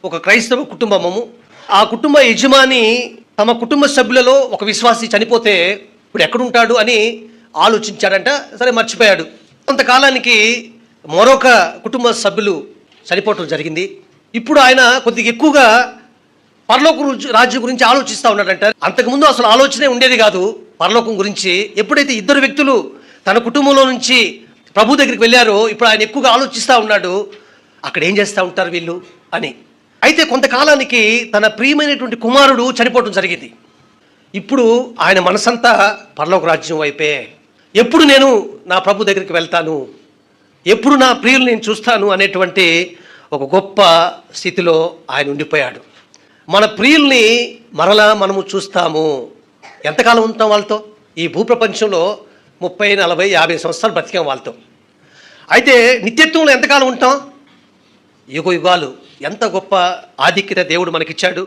ఒక క్రైస్తవ కుటుంబము. ఆ కుటుంబ యజమాని తమ కుటుంబ సభ్యులలో ఒక విశ్వాసి చనిపోతే ఇప్పుడు ఎక్కడుంటాడు అని ఆలోచించాడంట. సరే, మర్చిపోయాడు. కొంతకాలానికి మరొక కుటుంబ సభ్యులు చనిపోవటం జరిగింది. ఇప్పుడు ఆయన కొద్దిగా ఎక్కువగా పరలోక రాజ్యం గురించి ఆలోచిస్తూ ఉన్నాడంట. అంతకుముందు అసలు ఆలోచనే ఉండేది కాదు పరలోకం గురించి. ఎప్పుడైతే ఇద్దరు వ్యక్తులు తన కుటుంబంలో నుంచి ప్రభు దగ్గరికి వెళ్ళారో ఇప్పుడు ఆయన ఎక్కువగా ఆలోచిస్తూ ఉన్నాడు, అక్కడ ఏం చేస్తూ ఉంటారు వీళ్ళు అని. అయితే కొంతకాలానికి తన ప్రియమైనటువంటి కుమారుడు చనిపోవడం జరిగింది. ఇప్పుడు ఆయన మనసంతా పరలోక రాజ్యం వైపే. ఎప్పుడు నేను నా ప్రభు దగ్గరికి వెళ్తాను, ఎప్పుడు నా ప్రియులు నేను చూస్తాను అనేటువంటి ఒక గొప్ప స్థితిలో ఆయన ఉండిపోయాడు. మన ప్రియుల్ని మరలా మనము చూస్తాము. ఎంతకాలం ఉంటాం వాళ్ళతో? ఈ భూప్రపంచంలో 30, 40, 50 సంవత్సరాలు బ్రతికాం వాళ్ళతో. అయితే నిత్యత్వంలో ఎంతకాలం ఉంటాం? యుగ యుగాలు. ఎంత గొప్ప ఆధిక్యత దేవుడు మనకిచ్చాడు.